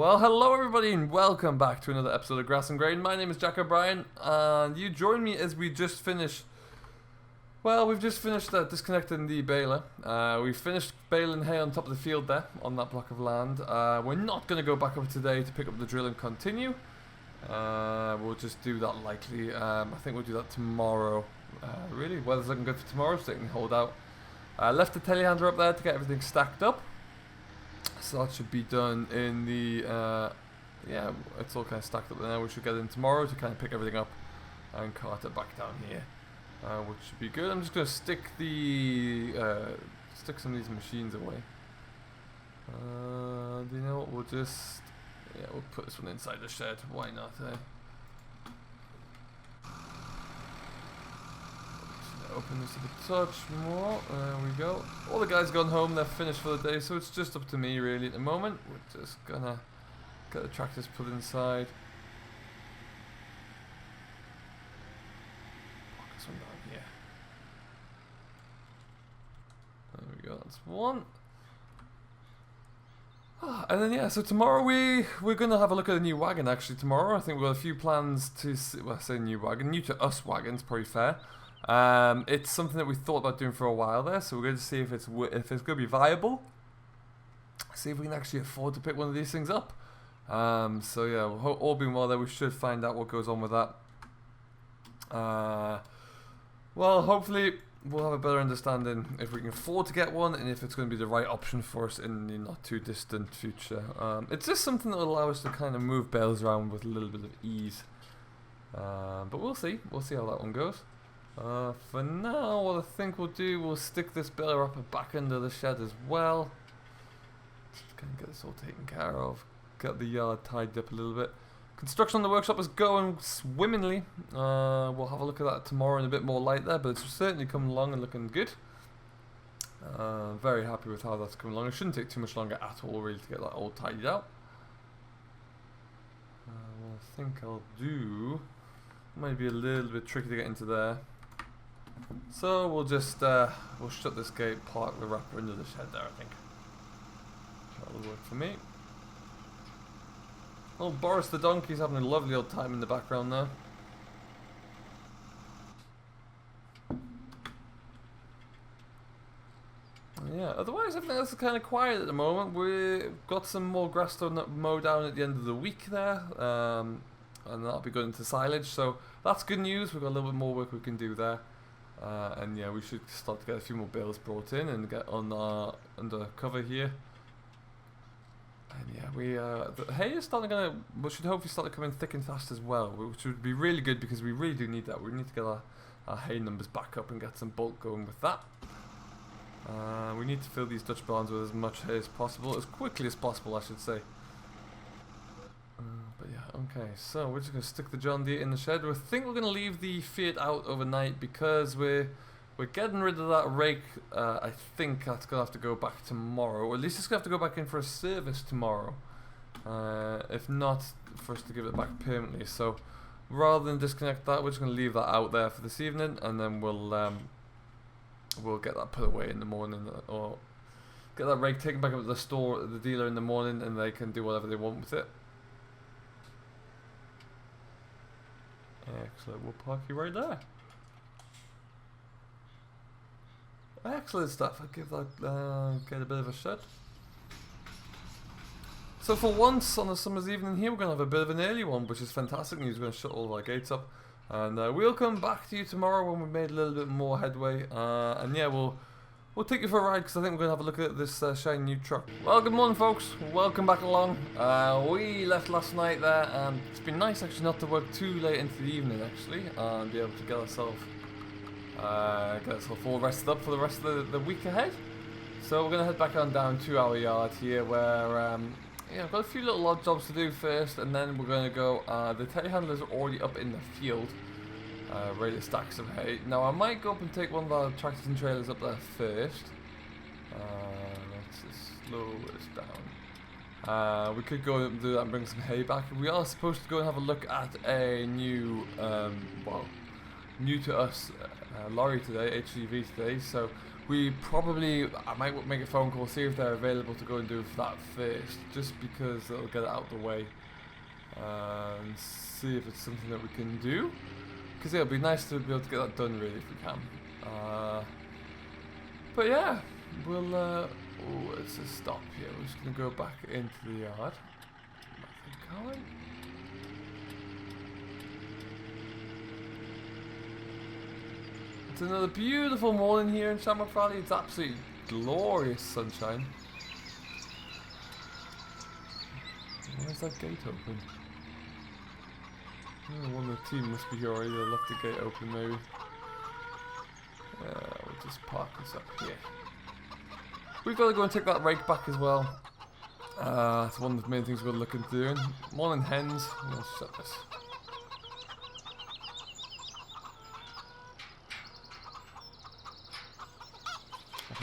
Well, hello everybody and welcome back to another episode of Grass and Grain. My name is Jack O'Brien and you join me as we just finished, we've just finished disconnecting the baler. We finished baling hay on top of the field there, on that block of land. We're not going to go back up today to pick up the drill and continue. We'll just do that likely. I think we'll do that tomorrow. Really, weather's looking good for tomorrow, so it can hold out. Left the telehandler up there to get everything stacked up. So that should be done in the, yeah, it's all kind of stacked up there now. We should get in tomorrow to kind of pick everything up and cart it back down here, which should be good. I'm just going to stick some of these machines away. Do you know what, we'll put this one inside the shed, why not, eh? Open this a touch more. There we go. All the guys gone home, they're finished for the day, so it's just up to me really at the moment. We're just gonna get the tractors put inside. Lock this one down here. There we go, that's one. And then yeah, so tomorrow we're gonna have a look at a new wagon actually tomorrow. I think we've got a few plans to see, well, I say new wagon, new to us wagons, probably fair. It's something that we thought about doing for a while there, so we're going to see if it's going to be viable. See if we can actually afford to pick one of these things up. So yeah, all being well there, we should find out what goes on with that. Well, hopefully we'll have a better understanding if we can afford to get one and if it's going to be the right option for us in the not too distant future. It's just something that will allow us to kind of move bales around with a little bit of ease. But we'll see how that one goes. For now, what I think we'll do, we'll stick this baler up back under the shed as well. Just gonna get this all taken care of. Get the yard tidied up a little bit. Construction on the workshop is going swimmingly. We'll have a look at that tomorrow in a bit more light there, but it's certainly coming along and looking good. Very happy with how that's coming along. It shouldn't take too much longer at all really to get that all tidied out. What I think I'll do, might be a little bit tricky to get into there. So we'll just we'll shut this gate, park the wrapper into the shed there, I think. That'll work for me. Oh, Boris the donkey's having a lovely old time in the background there. Yeah, otherwise everything else is kind of quiet at the moment. We've got some more grass to mow down at the end of the week there, and that'll be going into silage, so that's good news. We've got a little bit more work we can do there. And yeah, we should start to get a few more bales brought in and get on under cover here. And yeah, the hay is starting we should hopefully start to come in thick and fast as well, which would be really good because we really do need that. We need to get our hay numbers back up and get some bulk going with that. We need to fill these Dutch barns with as much hay as possible, as quickly as possible I should say. But yeah, okay, so we're just going to stick the John Deere in the shed. We think we're going to leave the Fiat out overnight because we're getting rid of that rake. I think that's going to have to go back tomorrow, or at least it's going to have to go back in for a service tomorrow. If not, for us to give it back permanently. So rather than disconnect that, we're just going to leave that out there for this evening, and then we'll get that put away in the morning, or get that rake taken back up to the store, the dealer in the morning, and they can do whatever they want with it. Excellent, we'll park you right there. Excellent stuff. I'll give that, get a bit of a shut. So for once on a summer's evening here, we're going to have a bit of an early one, which is fantastic news. We're going to shut all of our gates up. And we'll come back to you tomorrow when we've made a little bit more headway. And yeah, we'll take you for a ride because I think we're going to have a look at this shiny new truck. Well, good morning folks, welcome back along. We left last night there and it's been nice actually not to work too late into the evening actually, and be able to get ourselves all rested up for the rest of the week ahead. So we're going to head back on down to our yard here where yeah, I've got a few little odd jobs to do first, and then we're going to go, the telehandlers are already up in the field. Ready to stack some hay. Now I might go up and take one of our tractors and trailers up there first. Let's just slow this down. We could go and do that and bring some hay back. We are supposed to go and have a look at a new, well, new to us lorry today, HGV today. So I might make a phone call, see if they're available to go and do that first, just because it'll get it out the way, and see if it's something that we can do, because it'll be nice to be able to get that done really if we can. But yeah, we'll let's just stop here. We're just gonna go back into the yard. Nothing going. It's another beautiful morning here in Shamrock Valley. It's absolutely glorious sunshine. Why is that gate open? Oh, one of the team must be here already. They left the gate open maybe. We'll just park this up here. We've got to go and take that rake back as well. It's one of the main things we're looking to do. Morning hens. We'll shut this.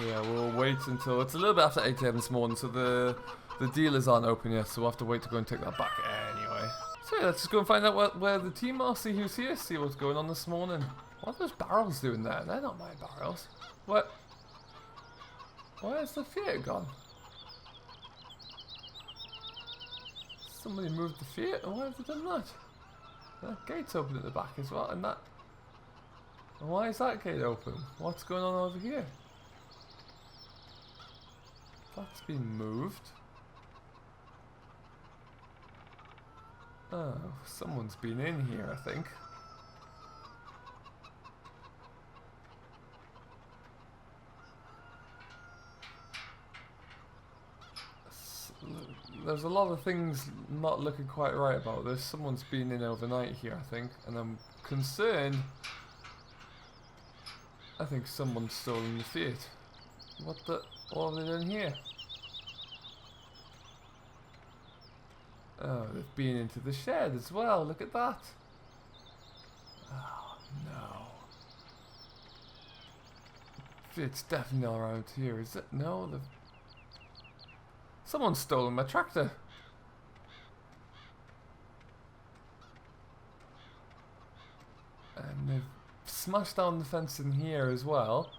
Yeah, we'll wait until it's a little bit after 8 AM this morning, so the dealers aren't open yet, so we'll have to wait to go and take that back anyway. So yeah, let's just go and find out where the team are, see who's here, see what's going on this morning. What are those barrels doing there? They're not my barrels. What? Where's the Fiat gone? Somebody moved the Fiat? Why have they done that? That gate's open at the back as well, and that... Why is that gate open? What's going on over here? That's been moved. Oh, someone's been in here, I think. There's a lot of things not looking quite right about this. Someone's been in overnight here, I think, and I'm concerned. I think someone's stolen the Fiat. What are they doing here? Oh, they've been into the shed as well. Look at that. Oh no. It's definitely not around here, is it? No, someone's stolen my tractor. And they've smashed down the fence in here as well.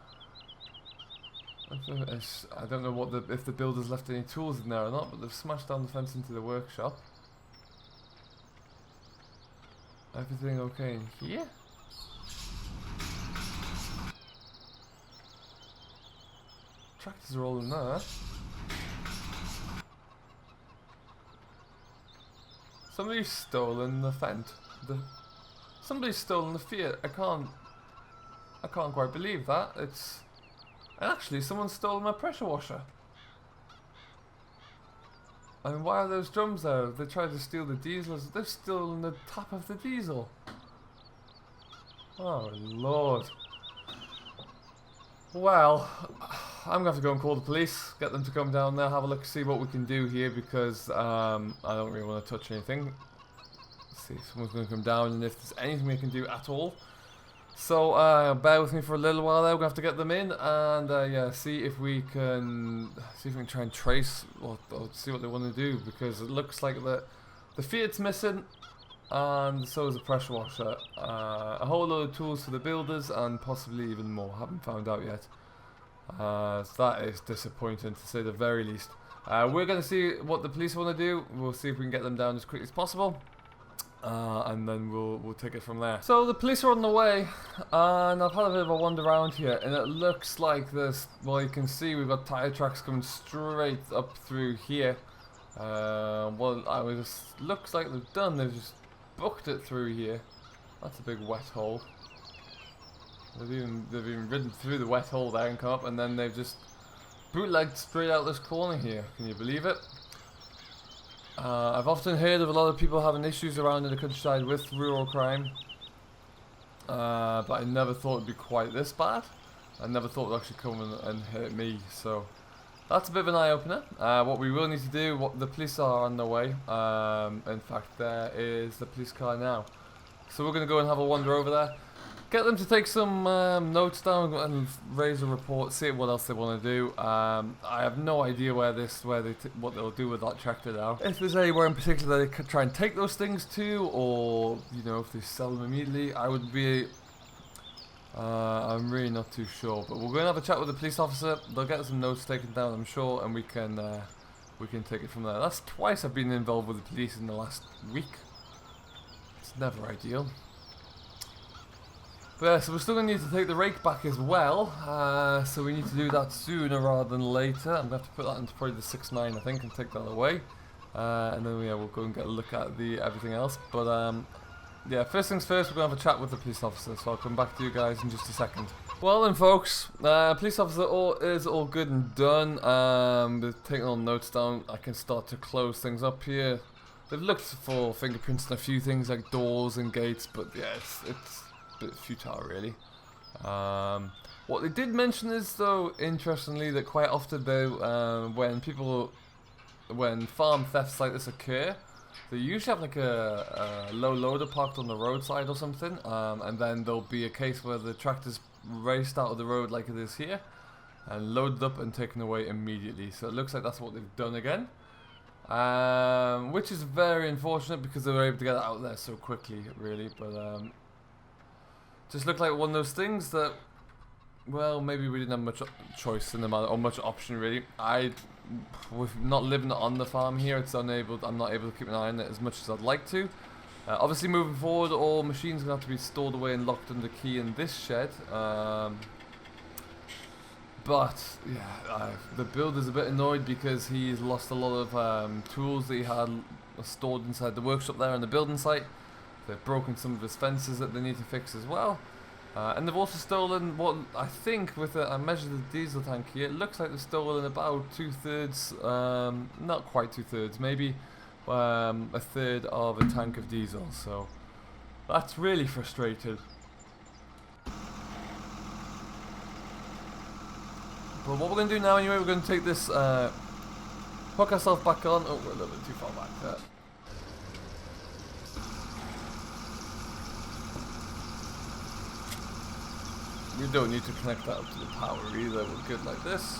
I don't know if the builders left any tools in there or not, but they've smashed down the fence into the workshop. Everything okay in here? Tractors are all in there. Somebody's stolen the fence. Somebody's stolen the Fiat. I can't quite believe that. And actually, someone stole my pressure washer. I mean, why are those drums there? They tried to steal the diesel. They've stolen the tap of the diesel. Oh, Lord. Well, I'm going to have to go and call the police, get them to come down there, have a look, see what we can do here, because I don't really want to touch anything. Let's see if someone's going to come down and if there's anything we can do at all. So bear with me for a little while there. We're going to have to get them in and yeah, see if we can try and trace or see what they want to do, because it looks like the Fiat's missing, and so is the pressure washer. A whole load of tools for the builders and possibly even more. Haven't found out yet. So that is disappointing to say the very least. We're going to see what the police want to do. We'll see if we can get them down as quickly as possible. And then we'll take it from there. So the police are on the way, and I've had a bit of a wander around here, and it looks like this. Well, you can see we've got tire tracks coming straight up through here. Looks like they've just booked it through here. That's a big wet hole. They've even ridden through the wet hole there and come up, and then they've just bootlegged straight out this corner here. Can you believe it? I've often heard of a lot of people having issues around in the countryside with rural crime, but I never thought it'd be quite this bad. I never thought it would actually come and hurt me, so that's a bit of an eye-opener. What we will need to do, the police are on their way. In fact, there is the police car now. So we're going to go and have a wander over there. Get them to take some notes down and raise a report, see what else they want to do. I have no idea what they'll do with that tractor now. If there's anywhere in particular they could try and take those things to, or if they sell them immediately, I would be I'm really not too sure, but we're going to have a chat with the police officer. They'll get some notes taken down, I'm sure, and we can take it from there. That's twice I've been involved with the police in the last week. It's never ideal. But yeah, so we're still going to need to take the rake back as well, so we need to do that sooner rather than later. I'm going to have to put that into probably the 6.9, I think, and take that away. And then yeah, we'll go and get a look at everything else. But yeah, first things first, we're going to have a chat with the police officer, so I'll come back to you guys in just a second. Well then folks, police officer is all good and done. They're taking all notes down. I can start to close things up here. They've looked for fingerprints and a few things like doors and gates, but yeah, it's a bit futile really. What they did mention is though, interestingly, that quite often though, when farm thefts like this occur, they usually have like a low loader parked on the roadside or something, and then there'll be a case where the tractor's raced out of the road like it is here, and loaded up and taken away immediately. So it looks like that's what they've done again, which is very unfortunate because they were able to get it out there so quickly, really. But just looked like one of those things that, well, maybe we didn't have much choice in the matter, or much option really. With not living on the farm here, I'm not able to keep an eye on it as much as I'd like to. Obviously moving forward, all machines are going to have to be stored away and locked under key in this shed. But yeah, the builder's a bit annoyed because he's lost a lot of tools that he had stored inside the workshop there on the building site. They've broken some of his fences that they need to fix as well. And they've also stolen what I think, I measured the diesel tank here, it looks like they've stolen about 2/3, not quite 2/3, maybe a third of a tank of diesel, so that's really frustrating. But what we're going to do now anyway, we're going to take this, hook ourselves back on. Oh, we're a little bit too far back there. We don't need to connect that up to the power either, we're good like this.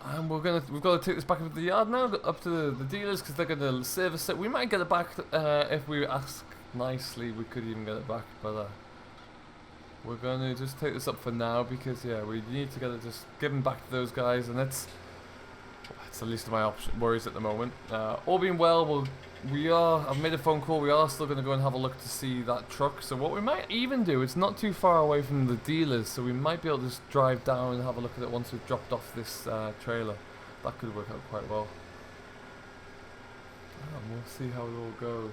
And we've got to take this back up to the yard now, up to the dealers, because they're going to service it. We might get it back if we ask nicely, we could even get it back, but we're going to just take this up for now, because yeah, we need to get it just given back to those guys, and it's the least of my worries at the moment. All being well, I've made a phone call, we are still going to go and have a look to see that truck. So what we might even do, it's not too far away from the dealers, so we might be able to just drive down and have a look at it once we've dropped off this trailer. That could work out quite well. And we'll see how it all goes.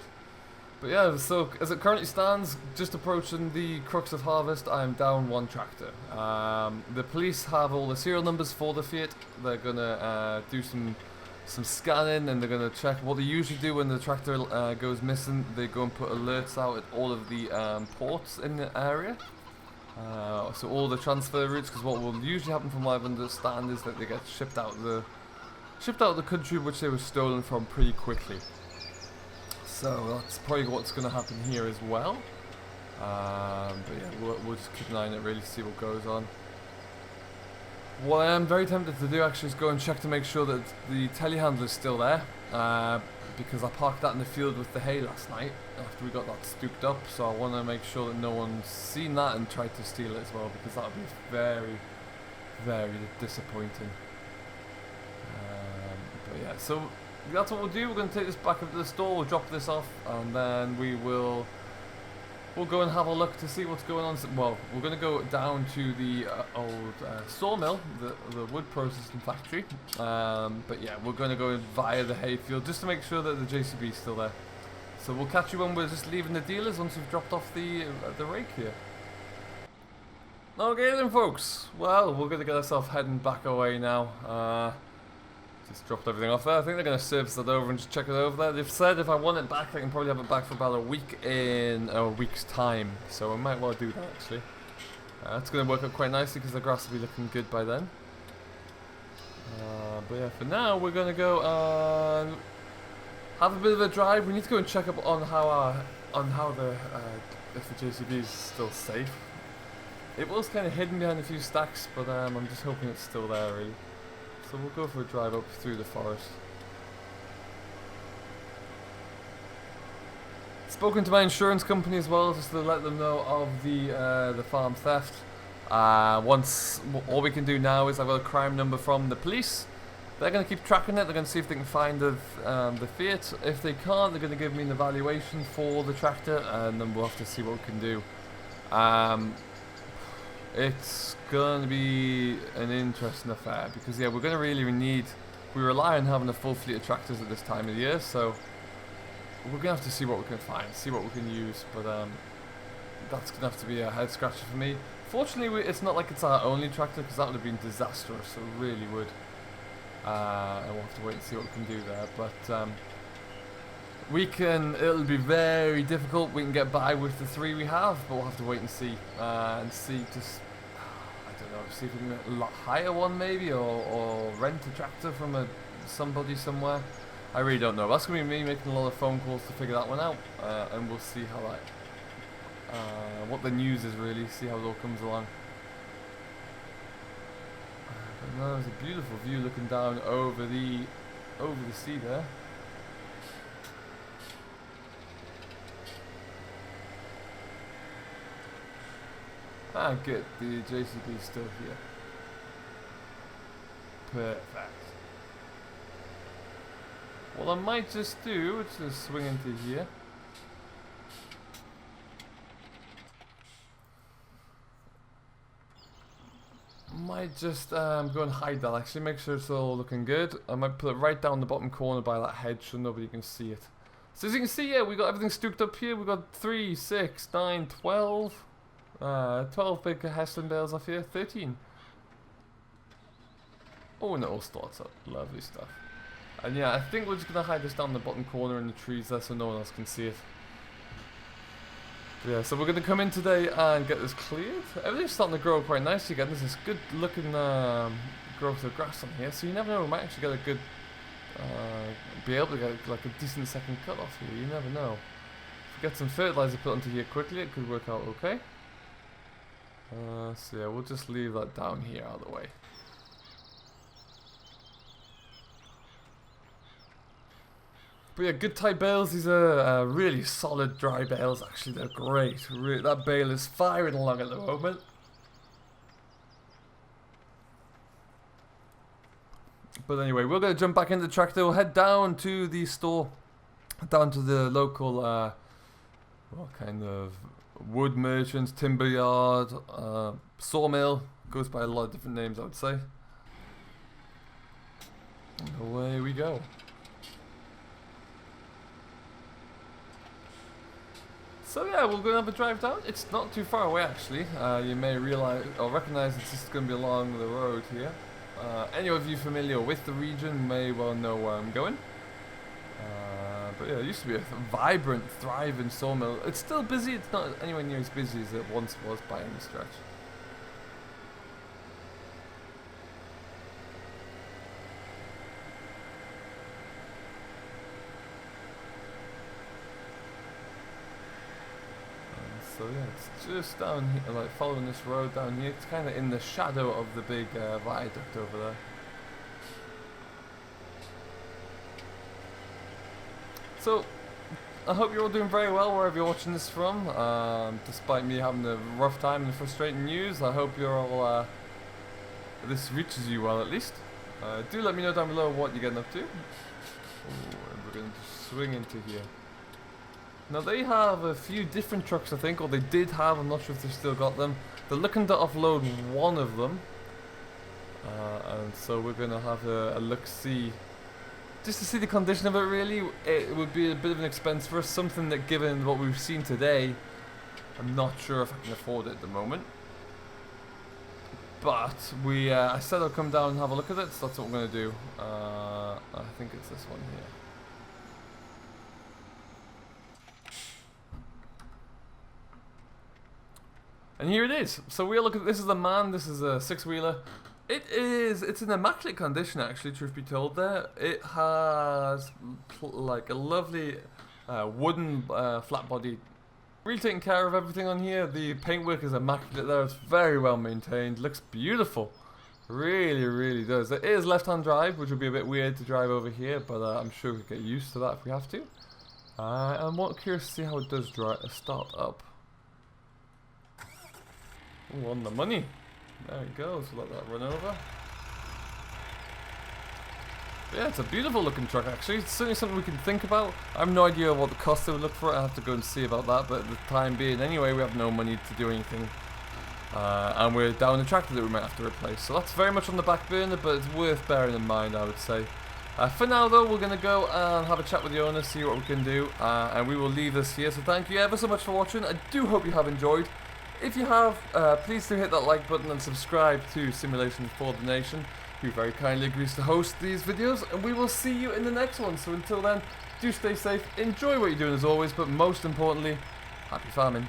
But yeah, so as it currently stands, just approaching the crux of harvest, I'm down one tractor. The police have all the serial numbers for the Fiat. They're going to do some scanning, and they're going to check what they usually do when the tractor goes missing. They go and put alerts out at all of the ports in the area, so all the transfer routes, because what will usually happen from what I understand is that they get shipped out of the country which they were stolen from pretty quickly. So that's probably what's going to happen here as well. But yeah, we'll just keep an eye on it, really see what goes on. What I am very tempted to do actually is go and check to make sure that the telehandler is still there, because I parked that in the field with the hay last night after we got that stooped up, so I want to make sure that no one's seen that and tried to steal it as well, because that would be very, very disappointing. But yeah, so that's what we'll do. We're going to take this back up to the store, we'll drop this off, and then we'll go and have a look to see what's going on. Well, we're going to go down to the old sawmill, the wood processing factory. But yeah, we're going to go via the hayfield just to make sure that the JCB is still there. So we'll catch you when we're just leaving the dealers once we've dropped off the rake here. Okay then folks, well, we're going to get ourselves heading back away now. Just dropped everything off there. I think they're going to service that over and just check it over there. They've said if I want it back, I can probably have it back for about a week in a week's time. So I might well do that actually. That's going to work out quite nicely because the grass will be looking good by then. But yeah, for now we're going to go and have a bit of a drive. We need to go and check up on how if the JCB is still safe. It was kind of hidden behind a few stacks, but I'm just hoping it's still there really. So we'll go for a drive up through the forest. Spoken to my insurance company as well, just to let them know of the farm theft. Once all we can do now is I've got a crime number from the police. They're going to keep tracking it. They're going to see if they can find the Fiat. If they can't, they're going to give me an evaluation for the tractor, and then we'll have to see what we can do. It's going to be an interesting affair because yeah, we're going to really need. We rely on having a full fleet of tractors at this time of the year, so we're going to have to see what we can find, see what we can use. But that's going to have to be a head scratcher for me. Fortunately, it's not like it's our only tractor, because that would have been disastrous. It really would. And we'll have to wait and see what we can do there. But it'll be very difficult. We can get by with the 3 we have, but we'll have to wait and see. Just, I don't know, see if we can get a lot higher one maybe, or rent a tractor from somebody somewhere. I really don't know. That's going to be me making a lot of phone calls to figure that one out. And we'll see how what the news is really, see how it all comes along. But no, there's a beautiful view looking down over the sea there. Ah, good. The JCB is still here. Perfect. What I might just do is just swing into here. Might just go and hide that, actually, make sure it's all looking good. I might put it right down the bottom corner by that hedge so nobody can see it. So as you can see, yeah, we got everything stooked up here. We got 3, 6, 9, 12. 12 big Heston bales off here, 13. Oh, and it all starts up. Lovely stuff. And yeah, I think we're just going to hide this down the bottom corner in the trees there so no one else can see it. Yeah, so we're going to come in today and get this cleared. Everything's starting to grow quite nicely again. There's this good looking growth of grass on here, so you never know, we might actually get a good, be able to get like a decent second cut off here, you never know. If we get some fertilizer put onto here quickly, it could work out okay. So yeah, we'll just leave that down here out of the way. But yeah, good type bales. These are really solid dry bales. Actually, they're great. That bale is firing along at the moment. But anyway, we're going to jump back into the tractor. We'll head down to the store, down to the local, what kind of wood merchants, timber yard, sawmill. Goes by a lot of different names, I would say. And away we go. So yeah, we're going to have a drive down. It's not too far away actually. You may realize or recognize it's just going to be along the road here. Any of you familiar with the region may well know where I'm going. But yeah, it used to be a vibrant, thriving sawmill. It's still busy. It's not anywhere near as busy as it once was by any stretch. So yeah, it's just down here, like following this road down here. It's kind of in the shadow of the big viaduct over there. So, I hope you're all doing very well wherever you're watching this from. Despite me having a rough time and frustrating news, I hope you're all, this reaches you well at least. Do let me know down below what you're getting up to. Ooh, and we're going to swing into here. Now they have a few different trucks, I think, or they did have, I'm not sure if they've still got them. They're looking to offload one of them. And so we're going to have a look-see. Just to see the condition of it really, it would be a bit of an expense for us. Something that, given what we've seen today, I'm not sure if I can afford it at the moment. But I said I'll come down and have a look at it, so that's what we're going to do. I think it's this one here. And here it is. So we'll look at this. Is the man. This is a 6-wheeler. It's in immaculate condition actually, truth be told. There it has like a lovely wooden flat body. Really taking care of everything on here. The paintwork is immaculate there. It's very well maintained. Looks beautiful. Really, really does. It is left-hand drive, which would be a bit weird to drive over here, but I'm sure we get used to that if we have to. I'm more curious to see how it does start up. Ooh, on the money. There it goes. Let that run over. Yeah, it's a beautiful looking truck actually. It's certainly something we can think about. I have no idea what the cost they would look for. I have to go and see about that. But at the time being, anyway, we have no money to do anything. And we're down a tractor that we might have to replace. So that's very much on the back burner, but it's worth bearing in mind, I would say. For now though, we're going to go and have a chat with the owner, see what we can do, and we will leave this here. So thank you ever so much for watching. I do hope you have enjoyed. If you have, please do hit that like button and subscribe to Simulations for the Nation, who very kindly agrees to host these videos, and we will see you in the next one. So until then, do stay safe, enjoy what you're doing as always, but most importantly, happy farming.